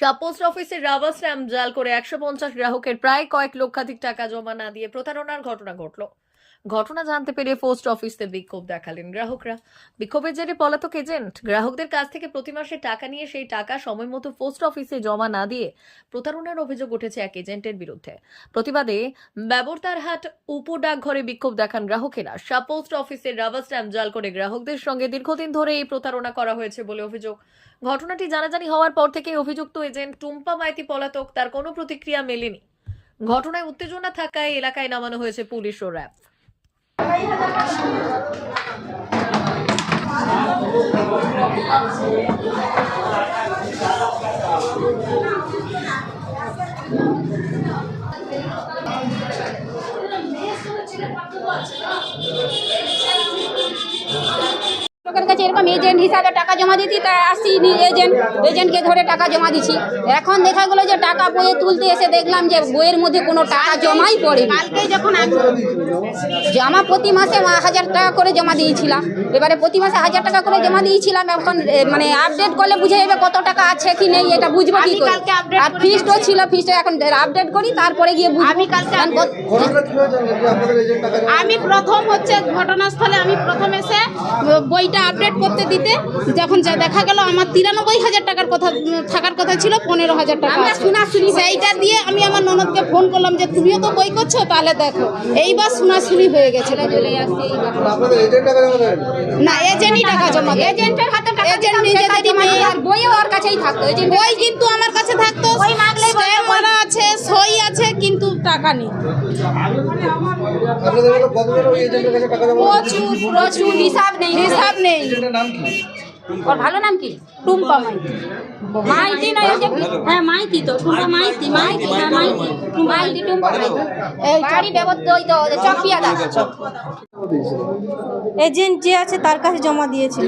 Post অফিসের rubber stamp জাল করে 150 গ্রাহকের প্রায় কয়েক লক্ষাধিক টাকা জমা না দিয়ে প্রতারণার ঘটনা ঘটল। ঘটনা জানতে পেরে পোস্ট অফিসে বিক্ষোভ দেখালেন গ্রাহকরা। বিক্ষোভের জেরে পলাতক এজেন্ট গ্রাহকদের কাছ থেকে প্রতি মাসে টাকা নিয়ে সেই টাকা সময় মতো পোস্ট অফিসে জমা না দিয়ে প্রতারণার অভিযোগ উঠেছে এক এজেন্টের বিরুদ্ধে। প্রতিবাদে ব্যবতারহাট উপডাকঘরে বিক্ষোভ দেখান গ্রাহকেরা। পোস্ট অফিসের রাবার স্ট্যাম্প জাল করে গ্রাহকদের সঙ্গে দীর্ঘদিন ধরে এই প্রতারণা করা হয়েছে বলে অভিযোগ। ঘটনাটি জানাজানি হওয়ার পর থেকে অভিযুক্ত এজেন্ট টুম্পা মাইতি পলাতক, তার কোনো প্রতিক্রিয়া মেলেনি। ঘটনায় উত্তেজনা থাকায় এলাকায় নামানো হয়েছে পুলিশ ও র্যাব। লোকের কাছে এরকম এজেন্ট হিসাবে টাকা জমা দিতি, তা আসি এজেন্টকে ধরে টাকা জমা দিছি। এখন দেখা গেলো যে টাকা বইয়ে তুলতে এসে দেখলাম যে বইয়ের মধ্যে কোনো টাকা জমাই পড়ে। কালকে যখন জমা প্রতি মাসে 1000 টাকা করে জমা দিয়েছিলাম, এবারে প্রতি মাসে 1000 টাকা করে জমা দিয়েছিলাম। এখন মানে আপডেট করলে বুঝে যাবে কত টাকা আছে কি নেই, এটা বুঝবো কি করে। আর ফিক্সডও ছিল, ফিক্সড এখন আপডেট করি তারপরে গিয়ে বুঝবো। আমি প্রথম হচ্ছে ঘটনাস্থলে আমি প্রথম এসে বইটা আপডেট করতে দিতে, যখন দেখা গেল আমার 93,000 টাকার কথা থাকার কথা ছিল, 15,000 টাকা শোনাশুনি। সেইটা দিয়ে আমি আমার ননদকে ফোন করলাম যে তুমিও তো বই করছো, তাহলে দেখো এইবার শোনাশুনি হয়ে গেছে। না, এজেন্টই টাকা জমা, এজেন্টের হাতে এজেন্ট নিজে আর বইও ওর কাছেই থাকতো। বই কিন্তু আমার কাছে থাকতো, বই মাগলেই বলা আছে, সই আছে, কিন্তু টাকা নেই। প্রচুর হিসাব নেই। ওর ভালো নাম কি? টুম্পা মাইতি। মাইতি নয়, হ্যাঁ মাইতি তো, টুম্পা মাইতি, মাইতি না মাইতি, মাইতি টুম্পা মাইতি। এই বাড়ি ব্যবস্থা ওই তো চপিয়া দাস। এজেন্ট যে আছে তার কাছে জমা দিয়েছিল।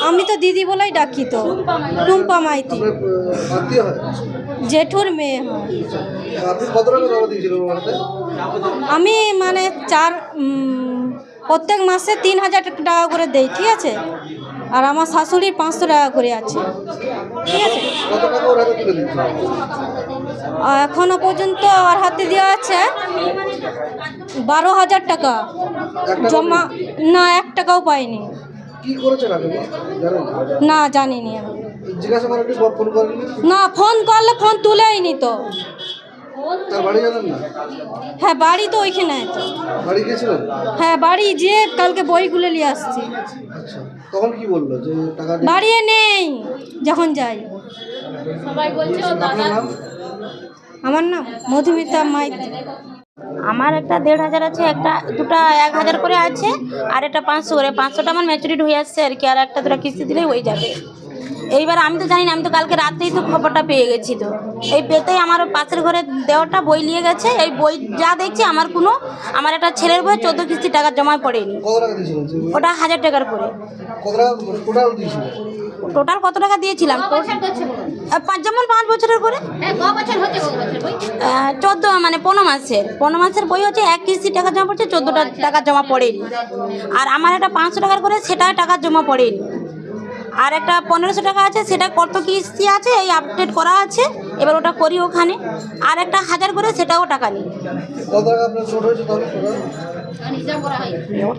আমি তো দিদি বলেই ডাকি, তো টুম্পা মাইতি, জেঠুর মেয়ে হয়। আমি মানে প্রত্যেক মাসে 3000 টাকা করে দেই, ঠিক আছে। আর আমার শাশুড়ির 500 টাকা করে আছে, ঠিক আছে। এখনো পর্যন্ত ওর হাতে দেওয়া আছে 12,000 টাকা জমা। না, 1 টাকাও পাইনি। না, জানিনি আমি। না, ফোন করলে ফোন তুলেইনি তো। হ্যাঁ, বাড়ি তো ওইখানে। হ্যাঁ, বাড়ি যে কালকে বইগুলো নিয়ে আসছি। তখন কি বললো যে টাকা বাড়ি নেই যখন যাই। সবাই বলছে ও দাদা। আমার নাম মধুমিতা মাইতি। আমার একটা 1,500 আছে, একটা দুটা 1000 করে আছে, আর একটা 500 করে। 500টা আমার ম্যাচুরিটি হয়ে আসছে আর কি, আর একটা দুটা কিস্তি দিলেই হয়ে যাবে। এইবার আমি তো জানি না, আমি তো কালকে রাতেই তো খবরটা পেয়ে গেছি। তো এই পেতেই আমার পাশের ঘরে দেওয়াটা বই নিয়ে গেছে। এই বই যা দেখছি আমার একটা ছেলের বই 14 কিস্তি টাকা জমা পড়েনি। ওটা 1000 টাকার করে। টোটাল কত টাকা দিয়েছিলাম? যেমন 5 বছরের করে 14, মানে 15 মাসের বই হচ্ছে 1 কিস্তি টাকা জমা পড়ছে, 14টা টাকা জমা পড়েনি। আর আমার একটা 500 টাকার করে, সেটা টাকা জমা পড়েনি। আর একটা 1500 টাকা আছে, সেটা কত কিস্তি আছে এই আপডেট করা আছে, এবার ওটা করি ওখানে। আর একটা 1000 করে, সেটাও টাকা নেই।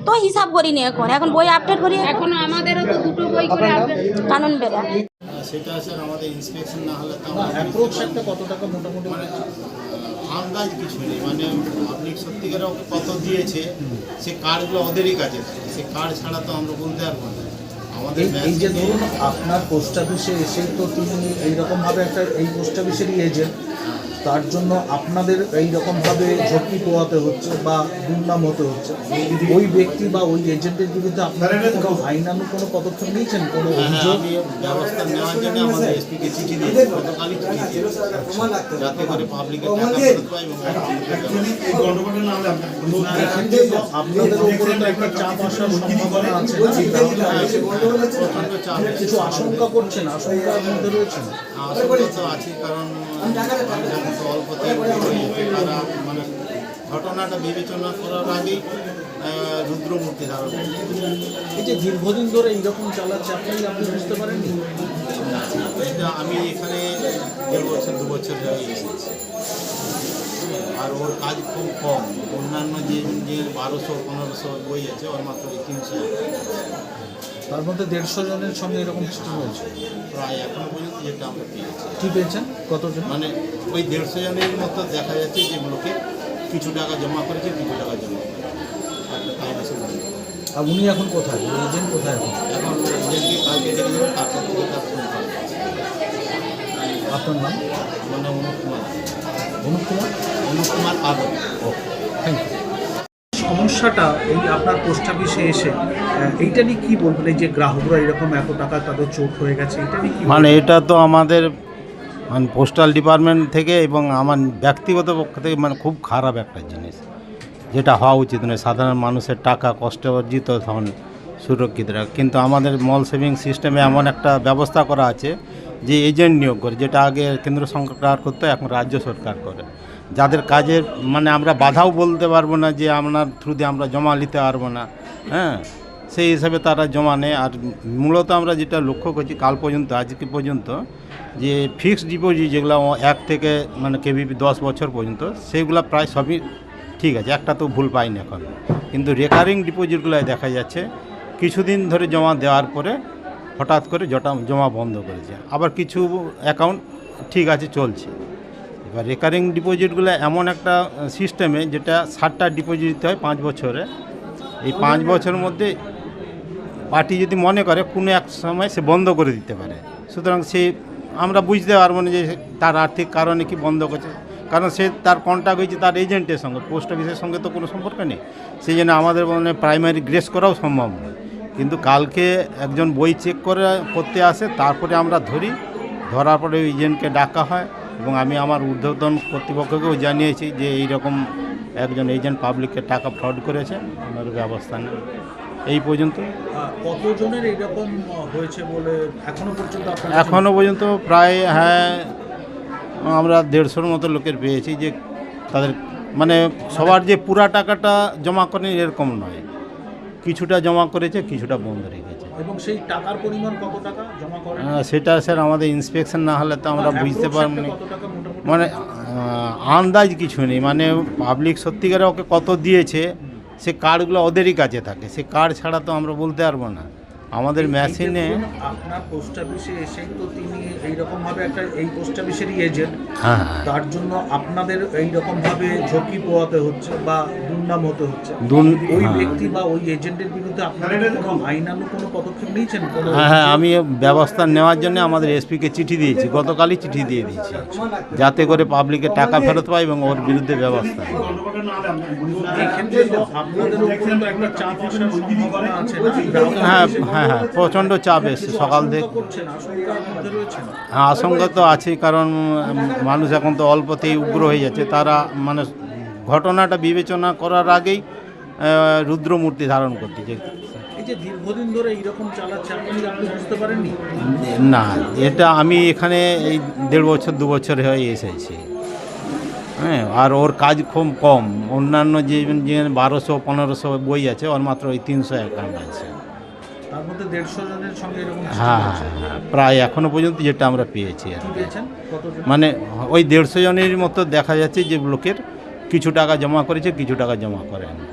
তো হিসাব করিনি, এখন বই আপডেট করি। এখন আমাদেরও তো দুটো বই করে আপডেট কানুন বেড়া সেটা স্যার আমাদের ইন্সপেকশন না হলে তো একটা কত টাকা মোটামুটি মানে আন্দাজ কিছু নেই। মানে আপনি সত্যিকার কত দিয়েছে সে কার্ডগুলো ওদেরই কাছে থাকে, সে কার্ড ছাড়া তো আমরা বলতে পারবো না। আমাদের এই যে ধরুন আপনার পোস্ট অফিসে এসেই তো তিনি এইরকমভাবে এই পোস্ট অফিসেরই এজেন্ট, তার জন্য আপনাদের এইরকমভাবে ঝক্কি পোয়াতে হচ্ছে বা দুর্নাম হতে হচ্ছে। ওই ব্যক্তি বা ওই এজেন্টের বিরুদ্ধে আপনারা কোনো আইনানুগ কোনো পদক্ষেপ নিয়েছেন? কোনো অভিযোগ? আমি ব্যবস্থা নেওয়ার জন্য আমাদের এসপিকে চিঠি দিয়েছি, গতকালই চিঠি দিয়েছি, যাতে করে পাবলিকের টাকা ফেরত পায় এবং আপনাদের উপরে তো একটা চাপ আসার সম্ভাবনা আছে। প্রচণ্ড চাপ, কিছু আশঙ্কা করছেন? আশঙ্কার মধ্যে রয়েছেন? আশঙ্কা তো আছে, কারণ অল্পতে তারা মানে ঘটনাটা বিবেচনা করার আগেই রুদ্রমূর্তি ধারণ করে। এই যে দীর্ঘদিন ধরে এইরকম চালাচ্ছে, আপনি বুঝতে পারেননি? এটা আমি এখানে 1.5 বছর 2 বছর হয়ে এসেছি, আর ওর কাজ খুব কম। অন্যান্য যে 1200-1500 বই আছে, ওর মাত্র 300 তার মধ্যে 150 জনের সঙ্গে এরকম চিঠি হয়েছে। প্রায় এখনো পর্যন্ত যেটা আমরা পেয়েছি। কি পেয়েছেন? কতজন? মানে ওই 150 জনের মতো দেখা যাচ্ছে যেগুলোকে কিছু টাকা জমা করেছে, কিছু টাকা জমা করেছে। একটা টাইম এসে বলবে। আর উনি এখন কোথায়? এজেন্ট কোথায় এখন? এখন এজেন্টকে কালকে ডেকে দেবেন, তারপর থেকে তার ফোন পাওয়া যাচ্ছে। আপনার নাম? মানে অনুপ কুমার আদক। Thank you. সমস্যাটা এই আপনার পোস্ট অফিসে এসে এইটা নিয়ে কী বলবেন? এই যে গ্রাহকরা এরকম এত টাকা তাদের চোট হয়ে গেছে, এটা নিয়ে কী মানে এটা তো আমাদের মানে পোস্টাল ডিপার্টমেন্ট থেকে এবং আমার ব্যক্তিগত পক্ষ থেকে মানে খুব খারাপ একটা জিনিস, যেটা হওয়া উচিত নয়। সাধারণ মানুষের টাকা কষ্ট অর্জিত তখন সুরক্ষিত রাখে, কিন্তু আমাদের মল সেভিং সিস্টেমে এমন একটা ব্যবস্থা করা আছে যে এজেন্ট নিয়োগ করে, যেটা আগে কেন্দ্র সরকার করতো, এখন রাজ্য সরকার করে। যাদের কাজের মানে আমরা বাধাও বলতে পারবো না যে আপনার থ্রু দিয়ে আমরা জমা নিতে পারবো না, হ্যাঁ, সেই হিসাবে তারা জমা নেয়। আর মূলত আমরা যেটা লক্ষ্য করছি কাল পর্যন্ত, আজকে পর্যন্ত, যে ফিক্সড ডিপোজিট যেগুলো 1 থেকে মানে কেভিপি 10 বছর পর্যন্ত, সেগুলো প্রায় সবই ঠিক আছে, একটা তো ভুল পাইনি এখন। কিন্তু রেকারিং ডিপোজিটগুলোয় দেখা যাচ্ছে কিছুদিন ধরে জমা দেওয়ার পরে হঠাৎ করে জমা বন্ধ করেছে, আবার কিছু অ্যাকাউন্ট ঠিক আছে চলছে। এবার রেকারিং ডিপোজিটগুলো এমন একটা সিস্টেমে যেটা 60টা ডিপোজিট দিতে হয় 5 বছরে। এই 5 বছরের মধ্যে পার্টি যদি মনে করে কোনো এক সময় সে বন্ধ করে দিতে পারে, সুতরাং সে আমরা বুঝতে পারবো না যে তার আর্থিক কারণে কি বন্ধ করছে, কারণ সে তার কন্ট্যাক্ট হয়েছে তার এজেন্টের সঙ্গে, পোস্ট অফিসের সঙ্গে তো কোনো সম্পর্ক নেই। সেই জন্য আমাদের মানে প্রাইমারি গ্রেস করাও সম্ভব নয়। কিন্তু কালকে একজন বই চেক করতে আসে, তারপরে আমরা ধরার পরে এজেন্টকে ডাকা হয়, এবং আমি আমার ঊর্ধ্বতন কর্তৃপক্ষকেও জানিয়েছি যে এইরকম একজন এজেন্ট পাবলিকের টাকা ফ্রড করেছে, ওনার ব্যবস্থা নেই। এই পর্যন্ত কতজনের এইরকম হয়েছে বলে এখনো পর্যন্ত এখনও পর্যন্ত প্রায় হ্যাঁ আমরা 150-র মতো লোকের পেয়েছি, যে তাদের মানে সবার যে পুরা টাকাটা জমা করেনি এরকম নয়, কিছুটা জমা করেছে, কিছুটা বন্ধ রেখেছে। এবং সেই টাকার পরিমাণ কত টাকা জমা করে? সেটা স্যার আমাদের ইন্সপেকশন না হলে তো আমরা বুঝতে পারব না। কত টাকা মোটামুটি? মানে আন্দাজ কিছু নেই, মানে পাবলিক সত্যিকারে ওকে কত দিয়েছে সে কার্ডগুলো ওদেরই কাছে থাকে, সে কার্ড ছাড়া তো আমরা বলতে পারবো না। আমাদের মেশিনে আপনার পোস্ট অফিসে এসেই তো তিনি এইরকমভাবে একটা এই পোস্ট অফিসেরই এজেন্ট, হ্যাঁ তার জন্য আপনাদের এইরকমভাবে ঝুঁকি পোয়াতে হচ্ছে বা দুর্নাম হতে হচ্ছে। ওই ব্যক্তি বা ওই এজেন্টের বিরুদ্ধে আপনারা কোনো আইনানুগ কোনো পদক্ষেপ নিয়েছেন? হ্যাঁ, আমি ব্যবস্থা নেওয়ার জন্য আমাদের এসপিকে চিঠি দিয়েছি, গতকালই চিঠি দিয়ে দিয়েছি, যাতে করে পাবলিকের টাকা ফেরত পায় এবং ওর বিরুদ্ধে ব্যবস্থা। এক্ষেত্রে তো আপনাদের উপরে তো একটা চাপ আসার সম্ভাবনা আছে। হ্যাঁ হ্যাঁ হ্যাঁ, প্রচণ্ড চাপ এসছে সকাল থেকে। হ্যাঁ, আশঙ্কা তো আছেই, কারণ মানুষ এখন তো অল্পতেই উগ্র হয়ে যাচ্ছে। তারা মানে ঘটনাটা বিবেচনা করার আগেই রুদ্রমূর্তি ধারণ করতেছে। এই যে দীর্ঘদিন ধরে এইরকম চালাচ্ছে, আপনি বুঝতে পারেননি? না, এটা আমি এখানে এই 1.5 বছর 2 বছর হয়ে এসেছি, হ্যাঁ, আর ওর কাজ খুব কম। অন্যান্য যে 1200-1500 বই আছে, ওর মাত্র ওই 300 অ্যাকাউন্ট আছে। তার মধ্যে 150 জনের সঙ্গে এরকম? হ্যাঁ হ্যাঁ হ্যাঁ, প্রায় এখনও পর্যন্ত যেটা আমরা পেয়েছি আর কি। কতজন? মানে ওই 150 জনের মতো দেখা যাচ্ছে যে লোকের কিছু টাকা জমা করেছে, কিছু টাকা জমা করেনি,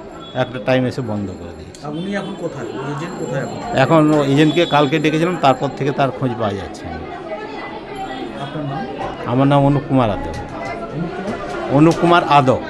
একটা টাইম এসে বন্ধ করে দিয়েছে। উনি এখন কোথায়? এজেন্ট কোথায় এখন? এখন এজেন্টকে কালকে ডেকেছিলাম, তারপর থেকে তার খোঁজ পাওয়া যাচ্ছে না। আপনার নাম? আমার নাম অনুপ কুমার আদক। অনুপ কুমার আদক।